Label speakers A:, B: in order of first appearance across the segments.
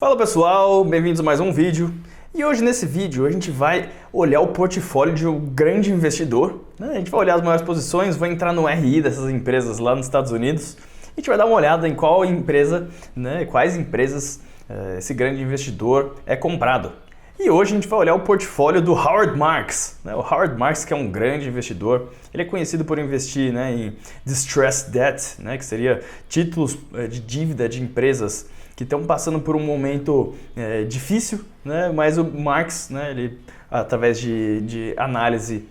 A: Fala pessoal, bem-vindos a mais um vídeo. E hoje nesse vídeo a gente vai olhar o portfólio de um grande investidor, né? A gente vai olhar as maiores posições, vai entrar no RI dessas empresas lá nos Estados Unidos. A gente vai dar uma olhada em qual empresa, né, quais empresas esse grande investidor é comprado. E hoje a gente vai olhar o portfólio do Howard Marks, né? O Howard Marks, que é um grande investidor, ele é conhecido por investir, né, em distressed debt, né, que seria títulos de dívida de empresas que estão passando por um momento difícil, né? Mas o Marks, né, ele, através de análise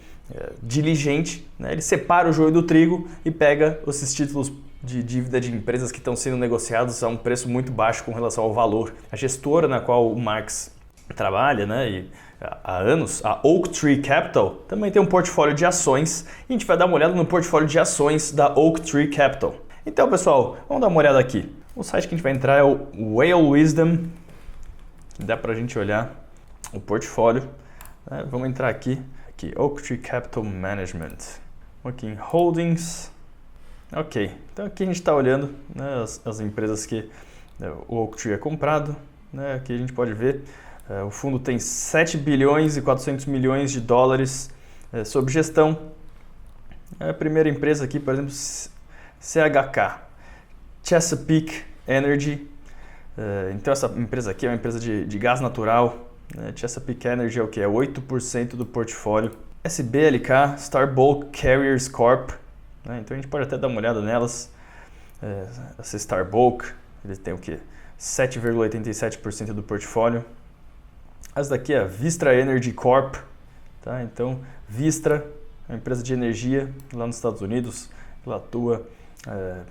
A: diligente, né, ele separa o joio do trigo e pega esses títulos de dívida de empresas que estão sendo negociados a um preço muito baixo com relação ao valor. A gestora na qual o Marks trabalha, né, e há anos, a Oaktree Capital, também tem um portfólio de ações e a gente vai dar uma olhada no portfólio de ações da Oaktree Capital. Então, pessoal, vamos dar uma olhada aqui. O site que a gente vai entrar é o Whale Wisdom, dá pra gente olhar o portfólio. Né? Vamos entrar aqui, Oaktree Capital Management, aqui em Holdings. Ok, então aqui a gente está olhando, né, as empresas que o Oaktree é comprado. Né? Aqui a gente pode ver, o fundo tem 7 bilhões e 400 milhões de dólares sob gestão. A primeira empresa aqui, por exemplo, CHK. Chesapeake Energy, então essa empresa aqui é uma empresa de gás natural, né? Chesapeake Energy é o que? É 8% do portfólio. SBLK, Star Bulk Carriers Corp, né? Então a gente pode até dar uma olhada nelas. Essa Star Bulk, ele tem o que? 7,87% do portfólio. Essa daqui é a Vistra Energy Corp, tá? Então Vistra é uma empresa de energia lá nos Estados Unidos, ela atua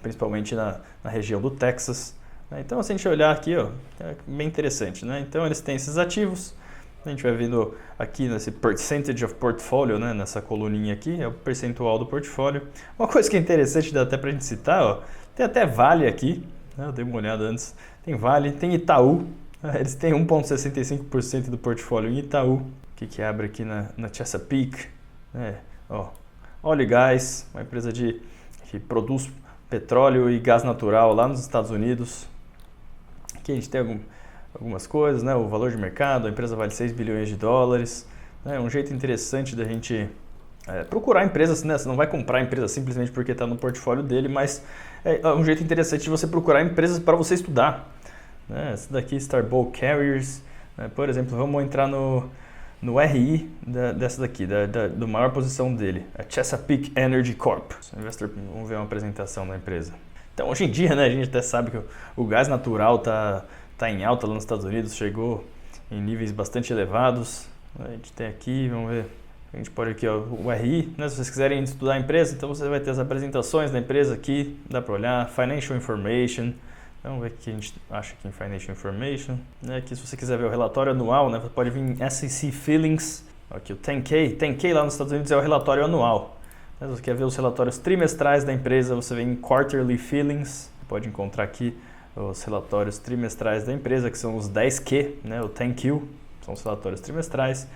A: principalmente na região do Texas. Então, se a gente olhar aqui, ó, é bem interessante, né? Então, eles têm esses ativos. A gente vai vendo aqui nesse percentage of portfolio, né? Nessa coluninha aqui, é o percentual do portfólio. Uma coisa que é interessante, dá até pra gente citar, ó, tem até Vale aqui, né? Eu dei uma olhada antes. Tem Vale, tem Itaú. Eles têm 1,65% do portfólio em Itaú. O que abre aqui na Chesapeake? Ó, óleo e gás, uma empresa que produz petróleo e gás natural lá nos Estados Unidos. Aqui a gente tem algumas coisas, né? O valor de mercado, a empresa vale 6 bilhões de dólares. É um jeito interessante da gente procurar empresas, né? Você não vai comprar a empresa simplesmente porque está no portfólio dele, mas é um jeito interessante de você procurar empresas para você estudar. Né? Essa daqui, Star Bulk Carriers, né? Por exemplo, vamos entrar no RI dessa daqui, da maior posição dele, a Chesapeake Energy Corp. Vamos ver uma apresentação da empresa. Então, hoje em dia, né, a gente até sabe que o gás natural tá em alta lá nos Estados Unidos, chegou em níveis bastante elevados. A gente tem aqui, vamos ver, a gente pode aqui, ó, o RI, né, se vocês quiserem estudar a empresa, então você vai ter as apresentações da empresa aqui, dá para olhar, Financial Information. Vamos ver o que a gente acha aqui em Financial Information. Aqui, se você quiser ver o relatório anual, né, você pode vir em SEC Filings. Aqui o 10K. 10K lá nos Estados Unidos é o relatório anual. Se você quer ver os relatórios trimestrais da empresa, você vem em Quarterly Filings. Você pode encontrar aqui os relatórios trimestrais da empresa, que são os 10Q, né, o 10Q. São os relatórios trimestrais.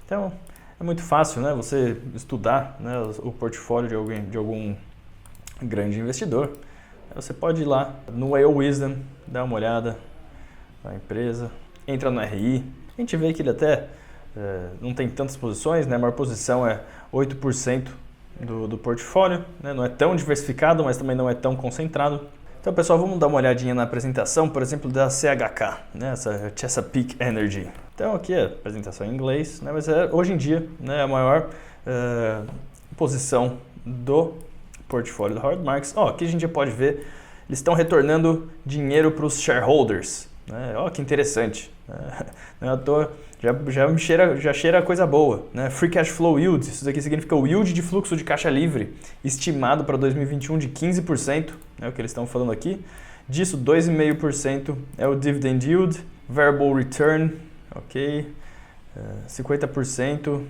A: Então, é muito fácil, né, você estudar, né, o portfólio de algum grande investidor. Você pode ir lá no Whale Wisdom, dar uma olhada na empresa, entra no RI. A gente vê que ele até não tem tantas posições, né? A maior posição é 8% do portfólio, né? Não é tão diversificado, mas também não é tão concentrado. Então, pessoal, vamos dar uma olhadinha na apresentação, por exemplo, da CHK, né? Essa Chesapeake Energy. Então, aqui é a apresentação em inglês, né? Mas hoje em dia, né, a maior posição do portfólio do Howard Marks. Aqui a gente já pode ver, eles estão retornando dinheiro para os shareholders. Né? Que interessante. Não é à toa, já cheira coisa boa. Né? Free Cash Flow Yield, isso aqui significa o yield de fluxo de caixa livre, estimado para 2021 de 15%, é o que eles estão falando aqui. Disso, 2,5% é o Dividend Yield, Variable Return, ok, 50%.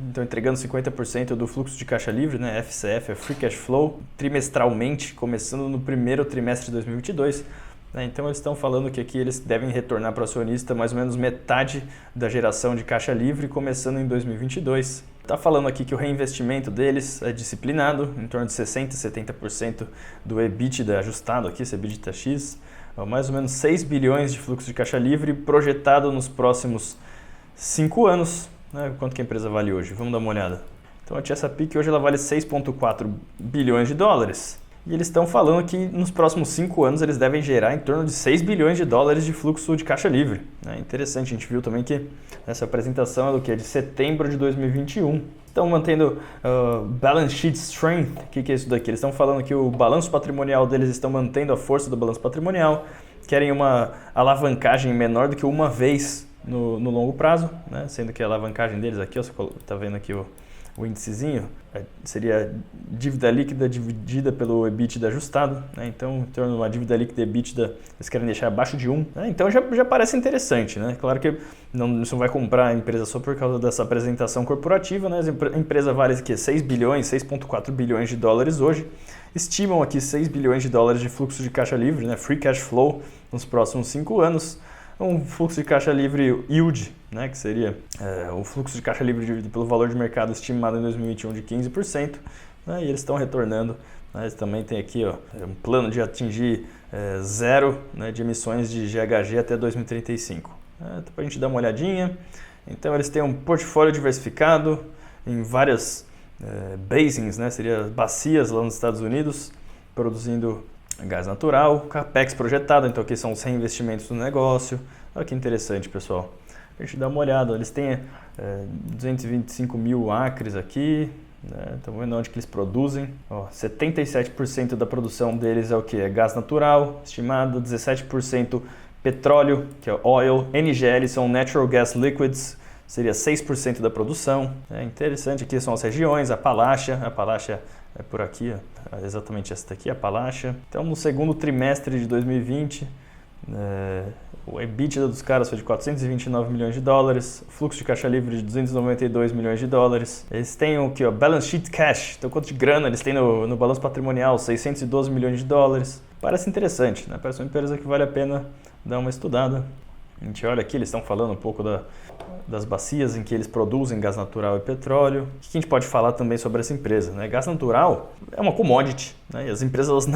A: Então, entregando 50% do fluxo de caixa livre, né, FCF, é Free Cash Flow, trimestralmente, começando no primeiro trimestre de 2022. Né, então, eles estão falando que aqui eles devem retornar para o acionista mais ou menos metade da geração de caixa livre, começando em 2022. Está falando aqui que o reinvestimento deles é disciplinado, em torno de 60% a 70% do EBITDA ajustado aqui, esse EBITDA X. mais ou menos 6 bilhões de fluxo de caixa livre projetado nos próximos 5 anos. Né? Quanto que a empresa vale hoje? Vamos dar uma olhada. Então a Chesapeake hoje ela vale 6,4 bilhões de dólares. E eles estão falando que nos próximos 5 anos eles devem gerar em torno de 6 bilhões de dólares de fluxo de caixa livre. É interessante, a gente viu também que essa apresentação é do que? De setembro de 2021. Estão mantendo balance sheet strength. O que é isso daqui? Eles estão falando que o balanço patrimonial deles estão mantendo a força do balanço patrimonial, querem uma alavancagem menor do que uma vez no longo prazo, né? Sendo que a alavancagem deles aqui, ó, você está vendo aqui o índicezinho, seria dívida líquida dividida pelo EBITDA ajustado, né? Então, em torno de uma dívida líquida EBITDA, eles querem deixar abaixo de 1, né? Então já parece interessante, né? Claro que você não vai comprar a empresa só por causa dessa apresentação corporativa, né? A empresa vale aqui 6 bilhões, 6,4 bilhões de dólares hoje, estimam aqui 6 bilhões de dólares de fluxo de caixa livre, né? Free cash flow nos próximos 5 anos, um fluxo de caixa livre yield, né, que seria o fluxo de caixa livre dividido pelo valor de mercado estimado em 2021 de 15%, né, e eles estão retornando, né, eles também têm aqui um plano de atingir zero, né, de emissões de GHG até 2035. Então, para a gente dar uma olhadinha, então eles têm um portfólio diversificado em várias basins, né, seria bacias lá nos Estados Unidos, produzindo gás natural, capex projetado, então aqui são os reinvestimentos do negócio. Olha que interessante, pessoal. A gente dá uma olhada, eles têm 225 mil acres aqui, né? Estão vendo onde que eles produzem. 77% da produção deles é o que? É gás natural, estimado, 17% petróleo, que é oil, NGL são natural gas liquids, seria 6% da produção. É interessante, aqui são as regiões, Appalachia é por aqui, exatamente essa daqui, Appalachia. Então, no segundo trimestre de 2020, o EBITDA dos caras foi de 429 milhões de dólares, fluxo de caixa livre de 292 milhões de dólares. Eles têm o que? Balance sheet cash, então quanto de grana eles têm no balanço patrimonial, 612 milhões de dólares. Parece interessante, né? Parece uma empresa que vale a pena dar uma estudada. A gente olha aqui, eles estão falando um pouco das bacias em que eles produzem gás natural e petróleo. O que a gente pode falar também sobre essa empresa? Né? Gás natural é uma commodity, né? E as empresas elas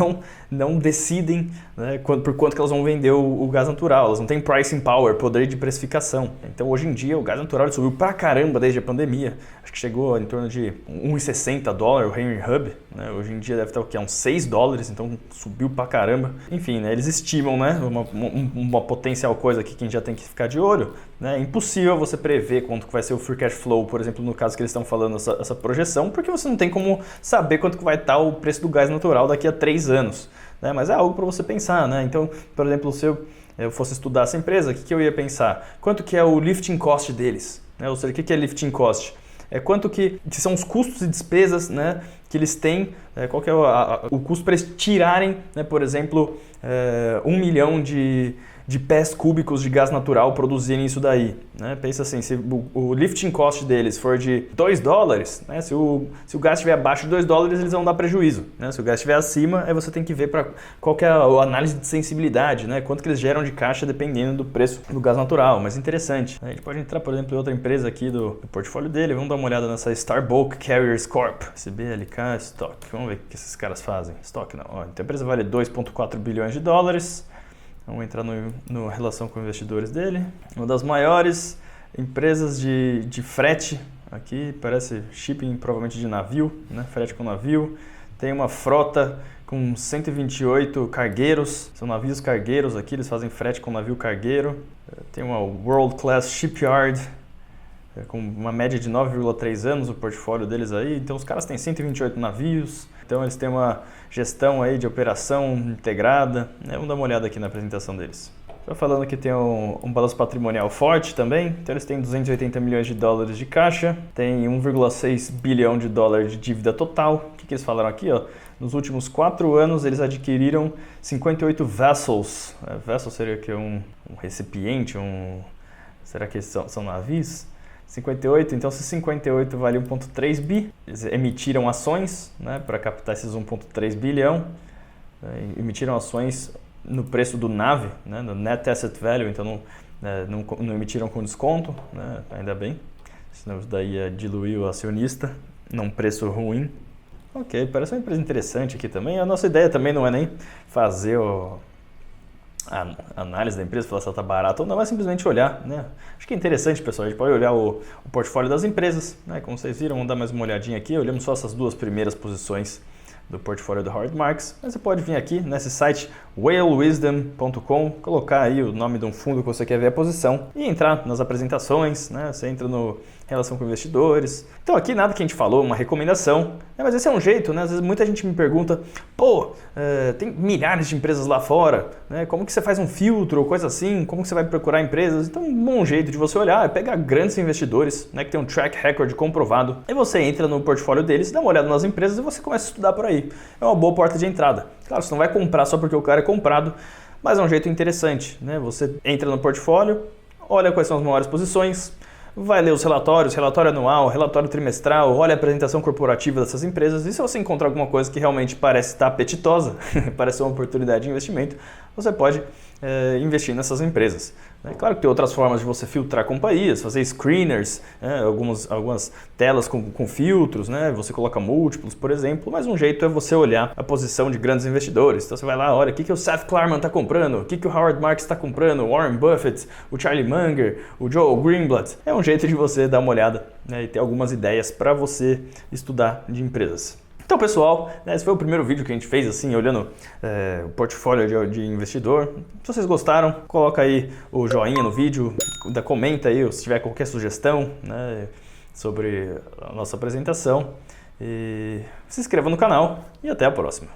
A: não decidem, né, por quanto que elas vão vender o gás natural. Elas não têm pricing power, poder de precificação. Então hoje em dia o gás natural subiu pra caramba desde a pandemia. Acho que chegou em torno de 1,60 dólares o Henry Hub. Né? Hoje em dia deve estar o quê? Uns 6 dólares, então subiu pra caramba. Enfim, né, eles estimam, né, uma potencial coisa aqui que a gente já tem que ficar de olho. Né? É impossível você prever quanto que vai ser o free cash flow, por exemplo, no caso que eles estão falando essa projeção, porque você não tem como saber quanto que vai estar o preço do gás natural daqui a 3 anos. Né? Mas é algo para você pensar. Né? Então, por exemplo, se eu fosse estudar essa empresa, o que eu ia pensar? Quanto que é o lifting cost deles? Né? Ou seja, o que é lifting cost? É quanto que são os custos e despesas, né, que eles têm, qual que é o custo para eles tirarem, né, por exemplo, 1 milhão de pés cúbicos de gás natural produzirem isso daí. Né? Pensa assim, se o lifting cost deles for de 2 dólares, né, se o gás estiver abaixo de 2 dólares, eles vão dar prejuízo. Né? Se o gás estiver acima, aí você tem que ver qual que é a análise de sensibilidade, né? Quanto que eles geram de caixa dependendo do preço do gás natural. Mas interessante. A gente pode entrar, por exemplo, em outra empresa aqui do portfólio dele. Vamos dar uma olhada nessa Starbulk Carriers Corp. CBLK Stock. Vamos ver o que esses caras fazem. Stock não. Então a empresa vale 2,4 bilhões de dólares. Vamos entrar no relação com investidores dele. Uma das maiores empresas de frete aqui, parece shipping provavelmente de navio, né? Frete com navio. Tem uma frota com 128 cargueiros, são navios cargueiros aqui, eles fazem frete com navio cargueiro. Tem uma World Class Shipyard, com uma média de 9,3 anos o portfólio deles aí. Então os caras têm 128 navios, então eles têm uma gestão aí de operação integrada. Vamos dar uma olhada aqui na apresentação deles. Estou falando que tem um balanço patrimonial forte também, então eles têm 280 milhões de dólares de caixa, tem 1,6 bilhão de dólares de dívida total. O que eles falaram aqui? Nos últimos 4 anos eles adquiriram 58 vessels. Vessel seria que um recipiente, será que são navios? 58, então se 58 vale 1,3 bi, eles emitiram ações, né, para captar esses 1,3 bilhão, emitiram ações no preço do NAV, né, no Net Asset Value, então não emitiram com desconto, né, ainda bem, senão isso daí ia diluir o acionista num preço ruim. Ok, parece uma empresa interessante aqui também. A nossa ideia também não é nem fazer a análise da empresa, falar se ela está barata ou não, é simplesmente olhar, né? Acho que é interessante, pessoal, a gente pode olhar o portfólio das empresas, né? Como vocês viram, vamos dar mais uma olhadinha aqui, olhamos só essas duas primeiras posições do portfólio do Howard Marks, mas você pode vir aqui nesse site whalewisdom.com, colocar aí o nome de um fundo que você quer ver a posição e entrar nas apresentações, né? Você entra no relação com investidores. Então aqui nada que a gente falou, uma recomendação, né? Mas esse é um jeito, né? Às vezes muita gente me pergunta, pô, tem milhares de empresas lá fora, né? Como que você faz um filtro ou coisa assim? Como que você vai procurar empresas? Então um bom jeito de você olhar é pegar grandes investidores, né? Que tem um track record comprovado, e você entra no portfólio deles, dá uma olhada nas empresas e você começa a estudar por aí. É uma boa porta de entrada. Claro, você não vai comprar só porque o cara é comprado, mas é um jeito interessante, né? Você entra no portfólio, olha quais são as maiores posições, vai ler os relatórios, relatório anual, relatório trimestral, olha a apresentação corporativa dessas empresas e se você encontrar alguma coisa que realmente parece estar apetitosa, parece uma oportunidade de investimento, você pode investir nessas empresas. Claro que tem outras formas de você filtrar companhias, fazer screeners, algumas telas com filtros, né? Você coloca múltiplos, por exemplo, mas um jeito é você olhar a posição de grandes investidores. Então você vai lá, olha, o que o Seth Klarman está comprando, o que o Howard Marks está comprando, o Warren Buffett, o Charlie Munger, o Joel Greenblatt. É um jeito de você dar uma olhada, né, e ter algumas ideias para você estudar de empresas. Então, pessoal, esse foi o primeiro vídeo que a gente fez, assim, olhando o portfólio de investidor. Se vocês gostaram, coloca aí o joinha no vídeo, comenta aí se tiver qualquer sugestão, né, sobre a nossa apresentação. E se inscreva no canal e até a próxima.